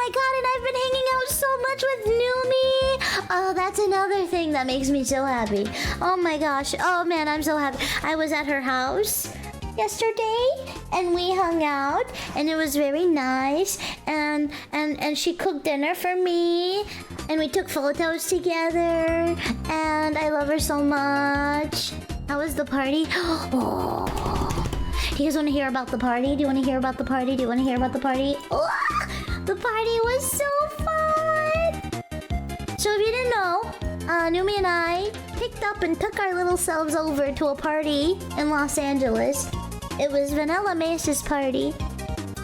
my god, and I've been hanging out so much with Numi. Oh, that's another thing that makes me so happy. Oh my gosh. Oh man, I'm so happy. I was at her house yesterday and we hung out and it was very nice, and she cooked dinner for me and we took photos together and I love her so much. How was the party? Oh. Do you guys want to hear about the party? Do you want to hear about the party? Do you want to hear about the party? Oh, the party was so fun! So if you didn't know, Numi and I picked up and took our little selves over to a party in Los Angeles. It was Vanilla Mace's party.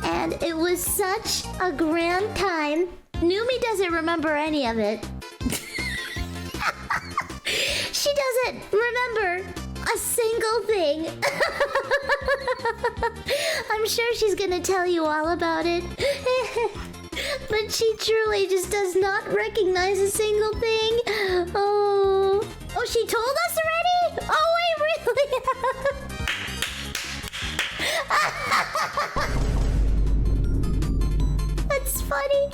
And it was such a grand time. Numi doesn't remember any of it. She doesn't remember a single thing. I'm sure she's gonna tell you all about it. But she truly just does not recognize a single thing. Oh, she told us already? Oh wait, really? That's funny.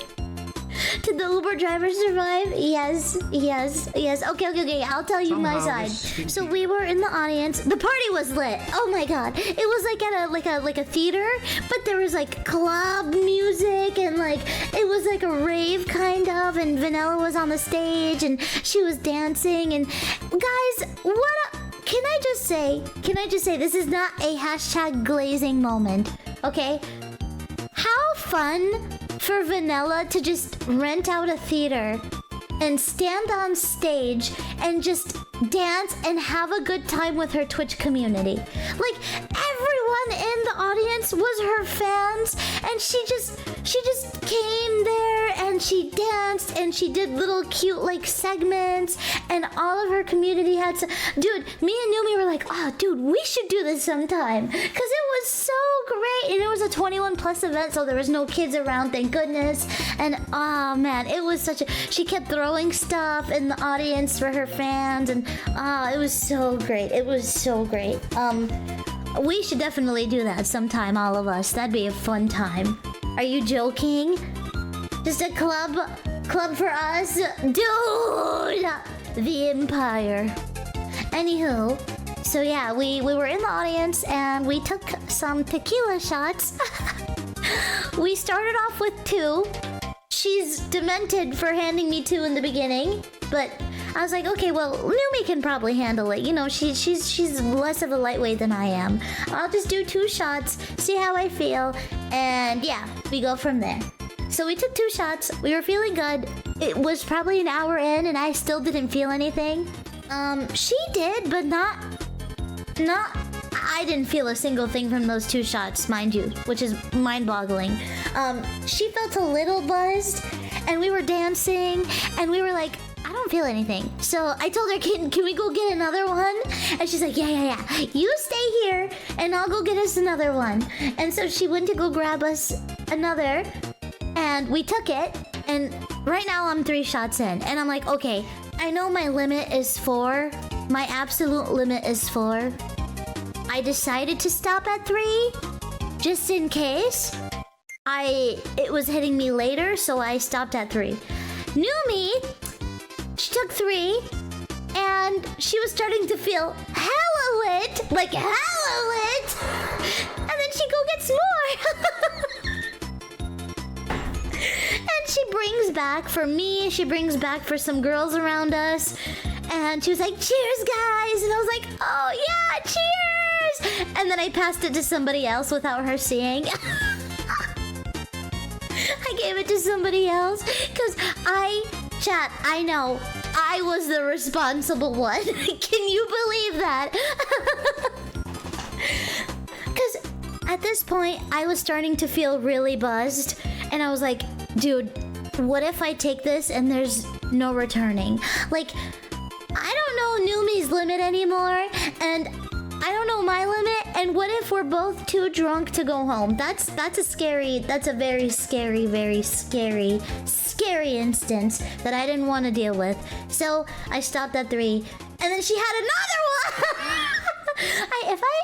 Did the Uber driver survive? Yes. Okay. I'll tell you my side. So we were in the audience. The party was lit. Oh my god. It was like at a theater, but there was like club music and like it was like a rave kind of, and Vanilla was on the stage and she was dancing, and guys, can I just say this is not a hashtag glazing moment, okay? How fun for Vanilla to just rent out a theater and stand on stage and just dance and have a good time with her Twitch community. Like, everyone in the audience was her fans, and she just came there and she danced and she did little cute like segments, and all of her community had dude, me and Numi were like, oh dude, we should do this sometime, because it was so great, and it was a 21+ event, so there was no kids around, thank goodness. And oh man, it was she kept throwing stuff in the audience for her fans, and it was so great. We should definitely do that sometime, all of us. That'd be a fun time. Are you joking? Just a club for us? Dude! The Empire. Anywho, so yeah, we were in the audience and we took some tequila shots. We started off with 2. She's demented for handing me 2 in the beginning, but I was like, okay, well, Numi can probably handle it. You know, she's less of a lightweight than I am. I'll just do 2 shots, see how I feel, and yeah, we go from there. So we took 2 shots. We were feeling good. It was probably an hour in, and I still didn't feel anything. She did, but not. I didn't feel a single thing from those 2 shots, mind you, which is mind-boggling. She felt a little buzzed, and we were dancing, and we were like, I don't feel anything. So I told her, can we go get another one? And she's like, yeah. You stay here, and I'll go get us another one. And so she went to go grab us another, and we took it, and right now I'm 3 shots in, and I'm like, okay, I know my limit is 4. My absolute limit is 4. I decided to stop at 3, just in case. It was hitting me later, so I stopped at 3. Numi, she took 3, and she was starting to feel hella lit, like hella lit, and then she go gets more. And she brings back for me, she brings back for some girls around us, and she was like, cheers guys, and I was like, oh yeah, cheers, and then I passed it to somebody else without her seeing. I gave it to somebody else, because I know, I was the responsible one. Can you believe that? Because at this point, I was starting to feel really buzzed, and I was like, dude, what if I take this and there's no returning? Like, I don't know Numi's limit anymore, and I don't know my limit, and what if we're both too drunk to go home? That's a very scary instance that I didn't want to deal with. So I stopped at 3, and then she had another one.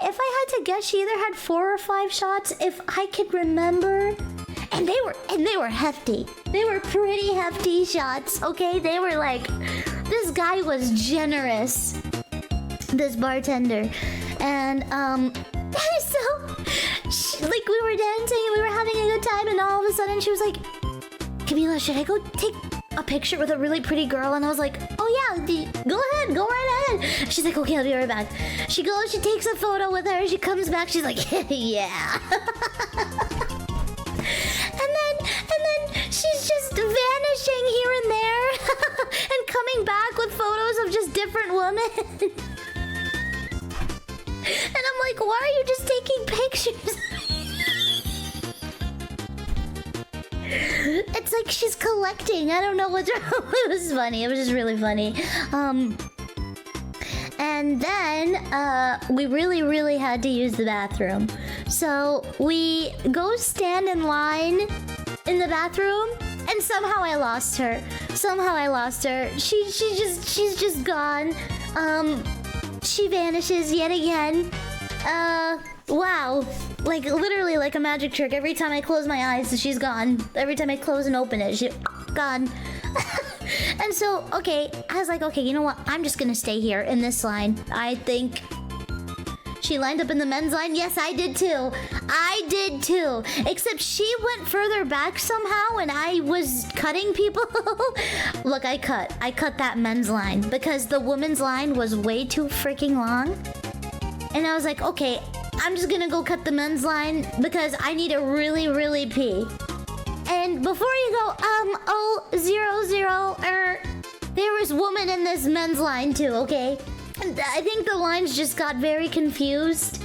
If I had to guess, she either had 4 or 5 shots, if I could remember. And they were hefty. They were pretty hefty shots, okay? They were like, this guy was generous, this bartender. And so like we were dancing and we were having a good time, and all of a sudden she was like, Camila, should I go take a picture with a really pretty girl? And I was like, oh yeah, go ahead, go right ahead. She's like, okay, I'll be right back. She goes, she takes a photo with her, she comes back, she's like, yeah. And then she's just vanishing here and there and coming back with photos of just different women. And I'm like, why are you just taking pictures? It's like she's collecting. I don't know what's wrong. It was funny. It was just really funny. And then we really had to use the bathroom. So we go stand in line in the bathroom, and somehow I lost her. She's just gone. She vanishes yet again. Wow. Like, literally like a magic trick. Every time I close my eyes, she's gone. Every time I close and open it, she's gone. And so, okay, I was like, okay, you know what? I'm just gonna stay here in this line. I think she lined up in the men's line. Yes, I did too. Except she went further back somehow and I was cutting people. Look, I cut that men's line because the women's line was way too freaking long. And I was like, okay, I'm just gonna go cut the men's line because I need to really pee. And before you go, 00, there was woman in this men's line too, okay? And I think the lines just got very confused.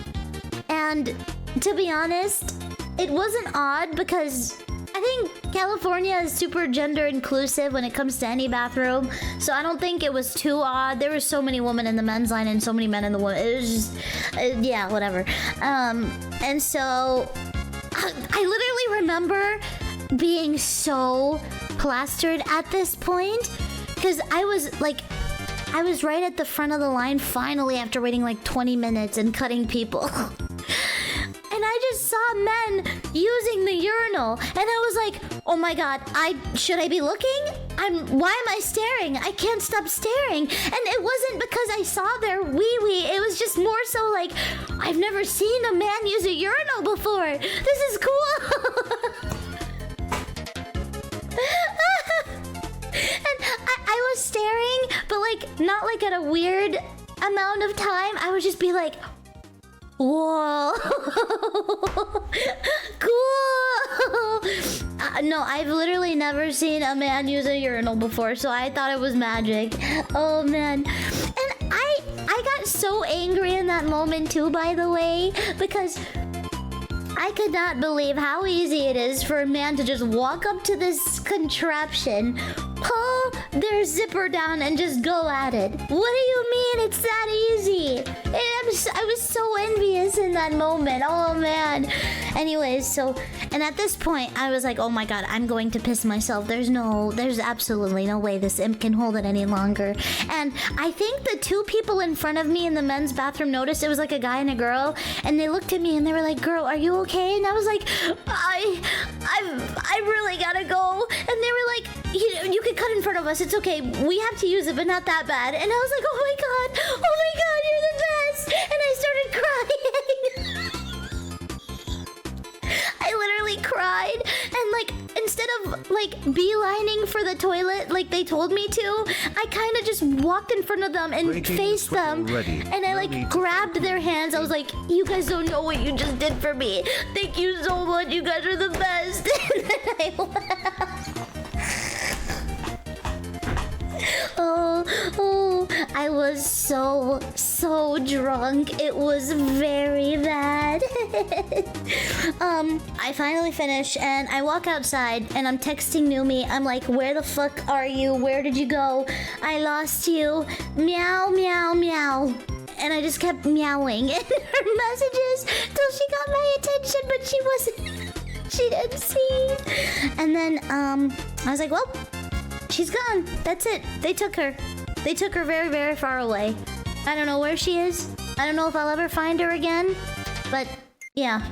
And to be honest, it wasn't odd because I think California is super gender inclusive when it comes to any bathroom. So I don't think it was too odd. There were so many women in the men's line and so many men in the women. It was just, yeah, whatever. And so I literally remember being so plastered at this point because I was right at the front of the line finally after waiting like 20 minutes and cutting people. And I just saw men using the urinal. And I was like, oh my god, should I be looking? Why am I staring? I can't stop staring. And it wasn't because I saw their wee-wee. It was just more so like, I've never seen a man use a urinal before. This is cool. And I was staring, but like, not like at a weird amount of time. I would just be like, whoa. Cool. No, I've literally never seen a man use a urinal before, so I thought it was magic. Oh man. And I got so angry in that moment too, by the way, because I could not believe how easy it is for a man to just walk up to this contraption, pull their zipper down, and just go at it. What do you mean it's that easy? I was so envious in that moment. Oh man. Anyways, so, and at this point, I was like, oh my god, I'm going to piss myself. There's absolutely no way this imp can hold it any longer. And I think the two people in front of me in the men's bathroom noticed it was like a guy and a girl, and they looked at me and they were like, girl, are you okay? And I was like, I really gotta go. And they were like, you could cut in front of us. It's okay. We have to use it, but not that bad. And I was like, oh my god, you're the best. And I started crying. I literally cried. And like, instead of like beelining for the toilet like they told me to, I kind of just walked in front of them and faced them. And I like grabbed their hands. I was like, you guys don't know what you just did for me. Thank you so much. You guys are the best. And then I laughed. Oh, I was so drunk. It was very bad. I finally finish and I walk outside and I'm texting Numi. I'm like, where the fuck are you? Where did you go? I lost you. Meow, meow, meow. And I just kept meowing in her messages till she got my attention, but she didn't see. And then, I was like, well, she's gone. That's it. They took her. They took her very, very far away. I don't know where she is. I don't know if I'll ever find her again. But, yeah.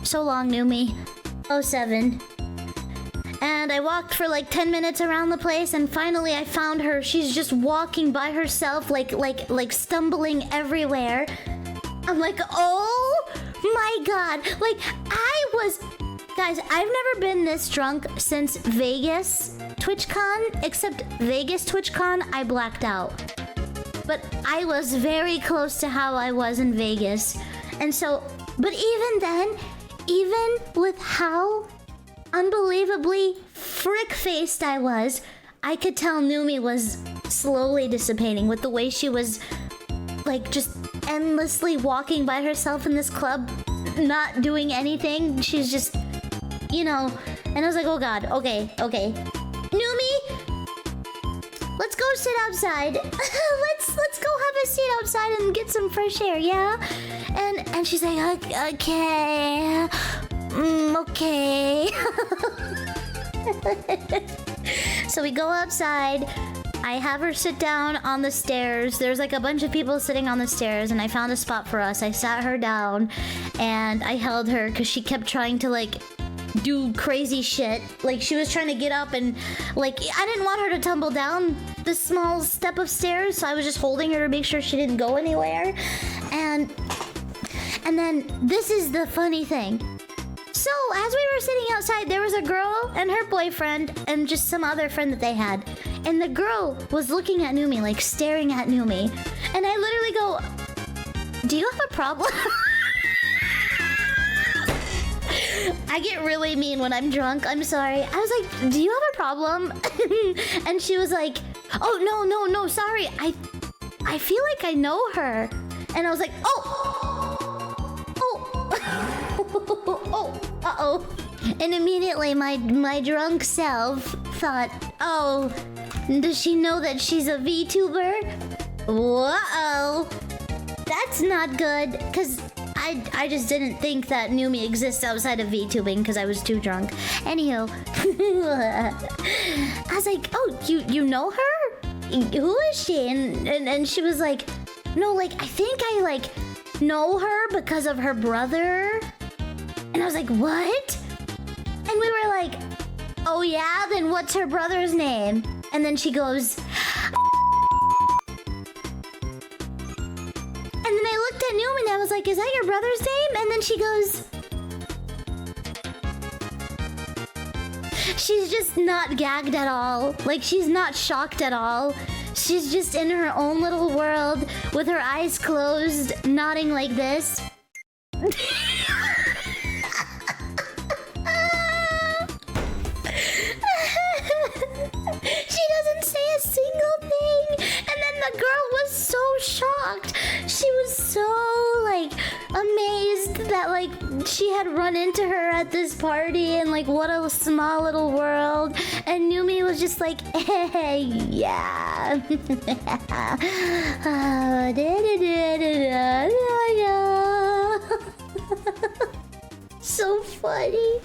So long, Numi. 07. And I walked for like 10 minutes around the place, and finally I found her. She's just walking by herself, like stumbling everywhere. I'm like, oh my god. Like, guys, I've never been this drunk since Vegas TwitchCon, except Vegas TwitchCon, I blacked out. But I was very close to how I was in Vegas. And so, but even then, even with how unbelievably frick-faced I was, I could tell Numi was slowly dissipating with the way she was, like, just endlessly walking by herself in this club, not doing anything. She's just, you know, and I was like, oh god, okay. Numi, let's go sit outside. let's go have a seat outside and get some fresh air, yeah? And she's like, okay. Okay. So we go outside. I have her sit down on the stairs. There's like a bunch of people sitting on the stairs, and I found a spot for us. I sat her down and I held her because she kept trying to like do crazy shit. Like, she was trying to get up, and like, I didn't want her to tumble down this small step of stairs, so I was just holding her to make sure she didn't go anywhere. And then this is the funny thing. So as we were sitting outside, there was a girl and her boyfriend and just some other friend that they had. And the girl was looking at Numi, like staring at Numi. And I literally go, do you have a problem? I get really mean when I'm drunk. I'm sorry. I was like, do you have a problem? And she was like, oh, no, sorry. I feel like I know her. And I was like, uh-oh. And immediately my drunk self thought, oh, does she know that she's a VTuber? Whoa. That's not good, because I just didn't think that Numi exists outside of VTubing because I was too drunk. Anywho, I was like, oh, you know her? Who is she? And she was like, no, like, I think I like know her because of her brother. And I was like, what? And we were like, oh yeah, then what's her brother's name? And then she goes, and then I looked at Numi and I was like, is that your brother's name? And then she goes, she's just not gagged at all. Like, she's not shocked at all. She's just in her own little world with her eyes closed, nodding like this. She doesn't say a single thing. And then the girl was so shocked. She was so, like, amazed that, like, she had run into her at this party, and, like, what a small little world. And Numi was just like, hey, yeah. So funny.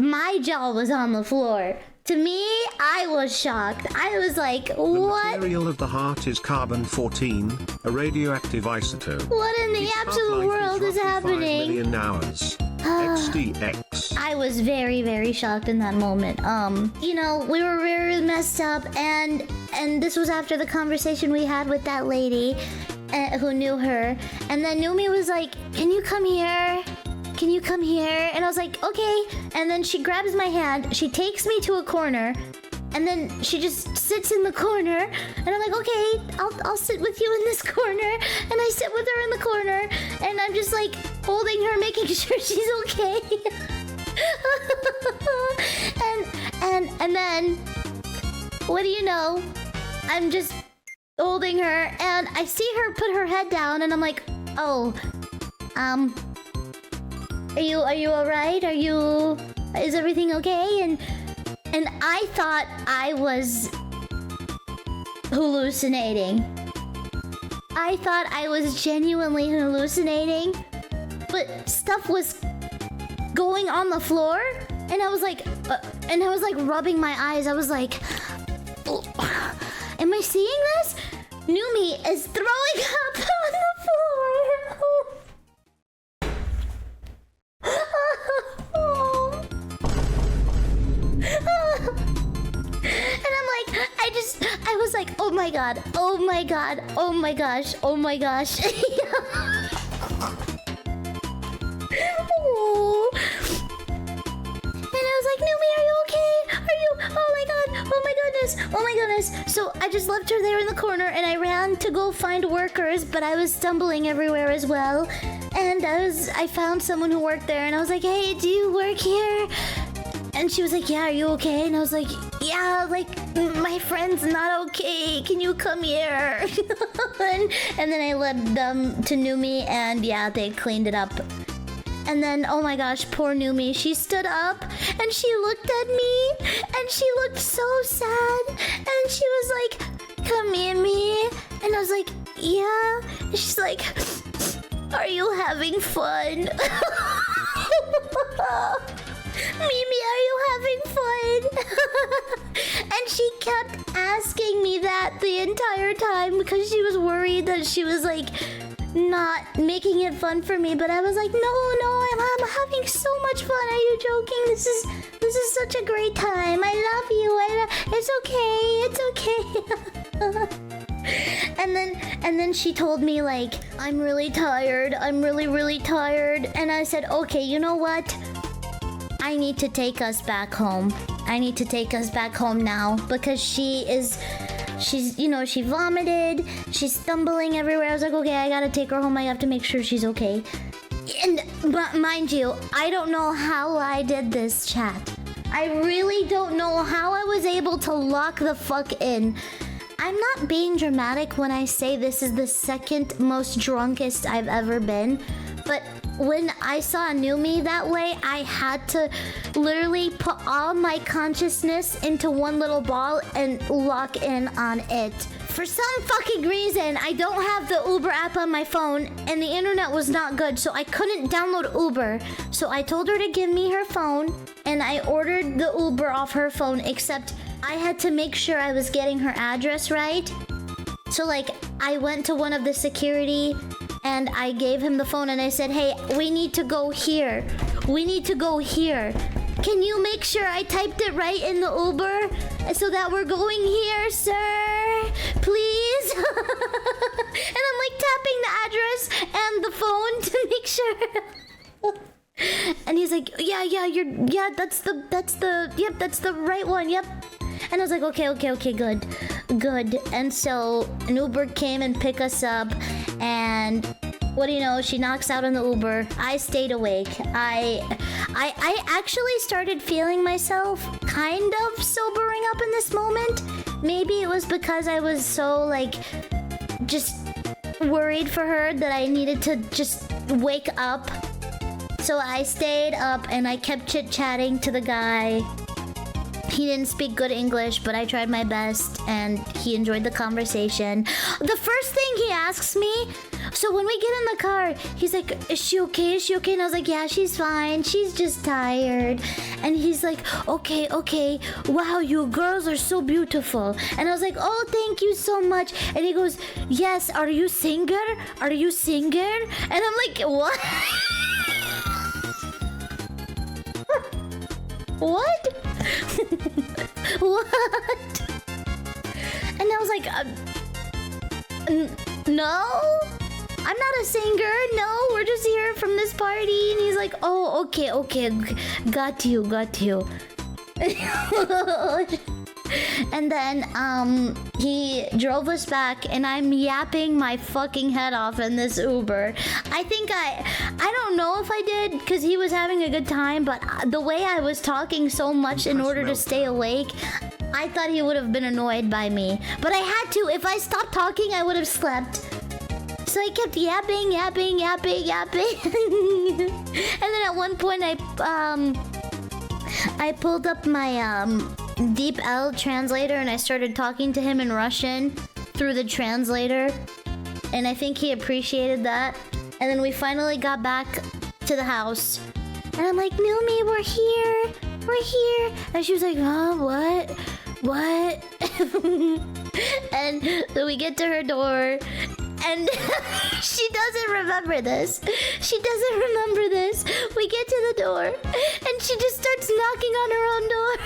My jaw was on the floor. To me, I was shocked. I was like, what? The material of the heart is carbon-14, a radioactive isotope. What in the absolute world is happening? 5 million hours. XDX. I was very, very shocked in that moment. You know, we were very messed up, and this was after the conversation we had with that lady who knew her. And then Numi was like, can you come here? Can you come here? And I was like, okay. And then she grabs my hand, she takes me to a corner, and then she just sits in the corner. And I'm like, okay, I'll sit with you in this corner. And I sit with her in the corner, and I'm just like holding her, making sure she's okay. and then, what do you know? I'm just holding her, and I see her put her head down, and I'm like, oh, Are you alright? Is everything okay? And I thought I was hallucinating. I thought I was genuinely hallucinating, but stuff was going on the floor, and I was like rubbing my eyes. I was like, am I seeing this? Numi is throwing up on the floor. I was like, oh my god, oh my god, oh my gosh, oh my gosh. Oh. And I was like, Numi, are you okay? Are you? Oh my god, oh my goodness, oh my goodness. So I just left her there in the corner and I ran to go find workers, but I was stumbling everywhere as well. And I found someone who worked there and I was like, hey, do you work here? And she was like, yeah, are you okay? And I was like, yeah, like, my friend's not okay. Can you come here? and then I led them to Numi and yeah, they cleaned it up. And then, oh my gosh, poor Numi. She stood up and she looked at me and she looked so sad. And she was like, Camimi. And I was like, yeah. And she's like, are you having fun? Mimi, are you having fun? And she kept asking me that the entire time because she was worried that she was like not making it fun for me. But I was like, no, I'm having so much fun. Are you joking? This is such a great time. I love you. It's okay. And then she told me like, I'm really tired. I'm really tired. And I said, okay, you know what? I need to take us back home. I need to take us back home now because she's, you know, she vomited. She's stumbling everywhere. I was like, okay, I gotta take her home. I have to make sure she's okay. And mind you, I don't know how I did this, chat. I really don't know how I was able to lock the fuck in. I'm not being dramatic when I say this is the second most drunkest I've ever been, but when I saw Numi that way, I had to literally put all my consciousness into one little ball and lock in on it. For some fucking reason, I don't have the Uber app on my phone and the internet was not good, so I couldn't download Uber. So I told her to give me her phone and I ordered the Uber off her phone, except I had to make sure I was getting her address right. So like, I went to one of the security and I gave him the phone and I said, hey, we need to go here. We need to go here. Can you make sure I typed it right in the Uber so that we're going here, sir? Please? And I'm like tapping the address and the phone to make sure. And he's like, yeah, that's the right one, yep. And I was like, okay, good. And so an Uber came and picked us up, and what do you know? She knocks out on the Uber. I stayed awake. I actually started feeling myself kind of sobering up in this moment. Maybe it was because I was so like just worried for her that I needed to just wake up. So I stayed up and I kept chit-chatting to the guy. He didn't speak good English, but I tried my best and he enjoyed the conversation. The first thing he asks me, so when we get in the car, he's like, is she okay? Is she okay? And I was like, yeah, she's fine. She's just tired. And he's like, okay. Wow, you girls are so beautiful. And I was like, oh, thank you so much. And he goes, yes, are you singer? Are you singer? And I'm like, what? What? What? And I was like, no, I'm not a singer. No, we're just here from this party. And he's like, oh, okay, got you. And then he drove us back and I'm yapping my fucking head off in this Uber. I think I don't know if I did because he was having a good time, but the way I was talking so much in order to stay awake, I thought he would have been annoyed by me. But I had to. If I stopped talking, I would have slept. So I kept yapping. And then at one point I pulled up my Deep L translator and I started talking to him in Russian through the translator, and I think he appreciated that. And then we finally got back to the house and I'm like, Numi, we're here. And she was like, oh, what? And so we get to her door and she doesn't remember this. We get to the door and she just starts knocking on her own door.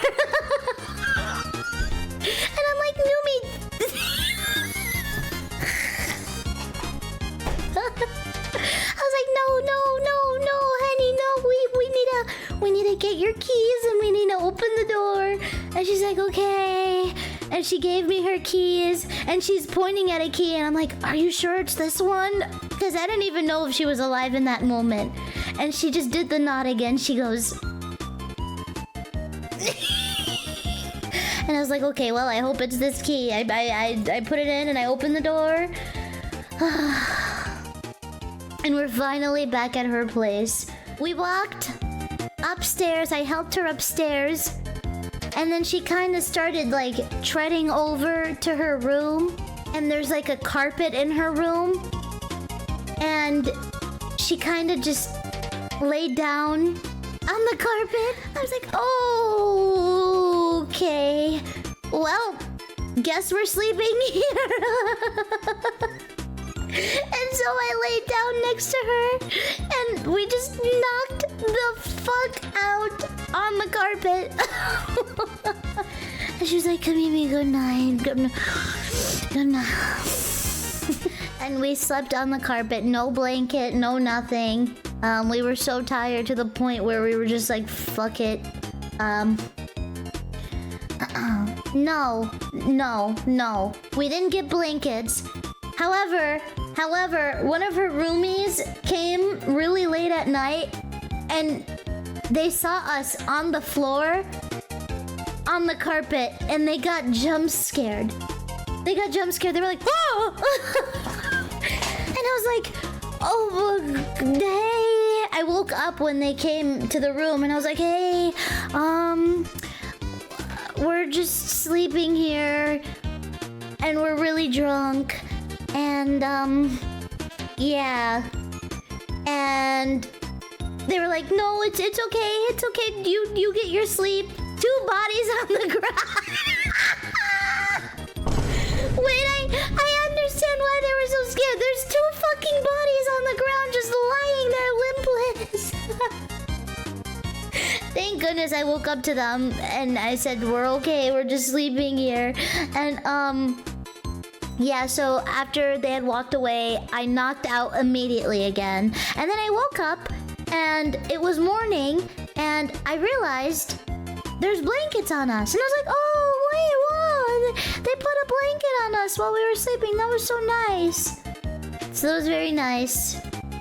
And I'm like, Numi, And she's like, okay. And she gave me her keys, and she's pointing at a key, and I'm like, are you sure it's this one? Because I didn't even know if she was alive in that moment. And she just did the nod again. She goes... And I was like, okay, well, I hope it's this key. I put it in and I opened the door. And we're finally back at her place. We walked upstairs. I helped her upstairs. And then she kind of started like treading over to her room. And there's like a carpet in her room. And she kind of just laid down on the carpet. I was like, oh, okay. Well, guess we're sleeping here. And so I laid down next to her, and we just knocked the fuck out on the carpet. And she was like, Camimi, good night. Good night. And we slept on the carpet, no blanket, no nothing. We were so tired to the point where we were just like, fuck it. No. We didn't get blankets. However, one of her roomies came really late at night, and they saw us on the floor, on the carpet, and they got jump scared. They were like, whoa! And I was like, oh, hey. I woke up when they came to the room, and I was like, hey, we're just sleeping here, and we're really drunk, and, yeah. And they were like, no, it's okay, you get your sleep. 2 bodies on the ground. Wait, I understand why they were so scared. There's 2 fucking bodies on the ground just lying there limpless. Thank goodness I woke up to them and I said, we're okay, we're just sleeping here. And, yeah, so after they had walked away, I knocked out immediately again. And then I woke up and it was morning and I realized there's blankets on us. And I was like, oh, wait, what? They put a blanket on us while we were sleeping. That was so nice. So that was very nice.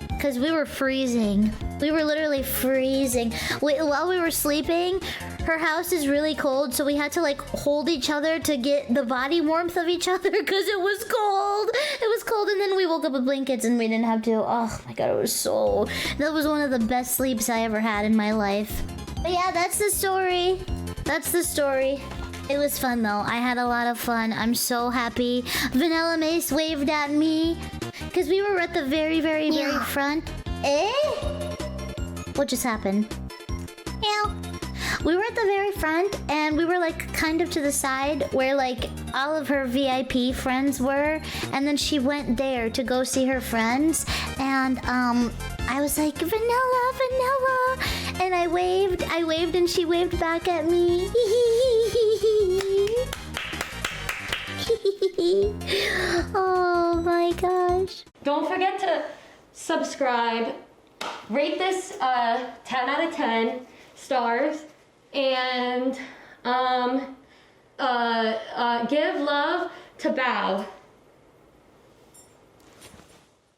Because we were freezing. We were literally freezing. While we were sleeping, her house is really cold, so we had to like hold each other to get the body warmth of each other because it was cold. It was cold, and then we woke up with blankets and we didn't have to. Oh my god, that was one of the best sleeps I ever had in my life. But yeah, that's the story. It was fun though. I had a lot of fun. I'm so happy. Vanilla Mace waved at me because we were at the very front. Eh? What just happened? Yeah. We were at the very front and we were like kind of to the side where like all of her VIP friends were, and then she went there to go see her friends, and I was like, vanilla, and I waved and she waved back at me. Oh my gosh. Don't forget to subscribe, rate this 10 out of 10 stars, and give love to Bao.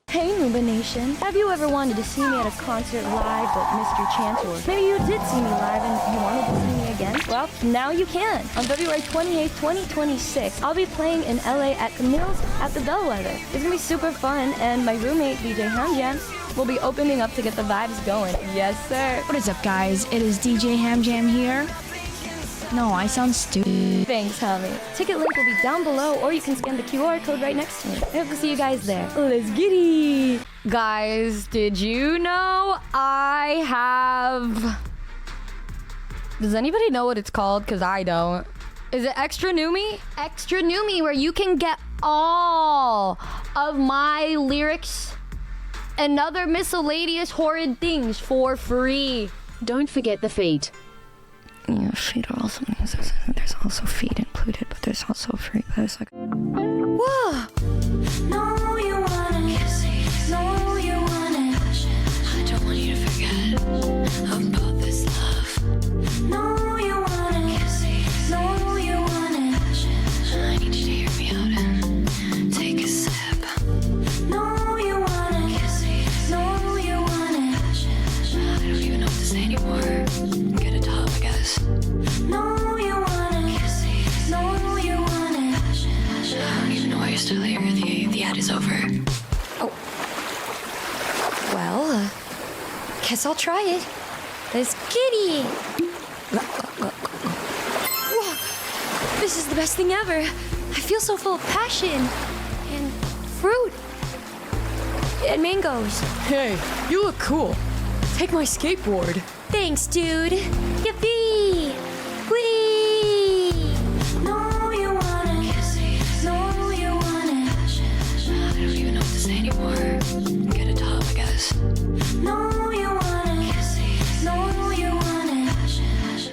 Hey Numei Nation, have you ever wanted to see me at a concert live but missed your chance, or maybe you did see me live and you wanted to see me again? Well, now you can. On February 28th, 2026, I'll be playing in LA at Camille's at the Bellwether. It's gonna be super fun, and my roommate Deejay will be opening up to get the vibes going. Yes, sir. What is up, guys? It is DJ Hamjam here. No, I sound stupid. Thanks, homie. Ticket link will be down below, or you can scan the QR code right next to me. I hope to see you guys there. Let's get it! Guys, did you know I have... Does anybody know what it's called? Because I don't. Is it Extra Numi? Extra Numi, where you can get all of my lyrics and other miscellaneous horrid things for free. Don't forget the feet. Yeah, feet are also... There's also feet included, but there's also free. There's like... Whoa! No, you want it. No, you want it. I don't want you to forget about this love. No, you want it. No, night is over. Oh. Well, guess I'll try it. Let's kitty. Whoa, this is the best thing ever. I feel so full of passion and fruit and mangoes. Hey, you look cool. Take my skateboard. Thanks, dude. Give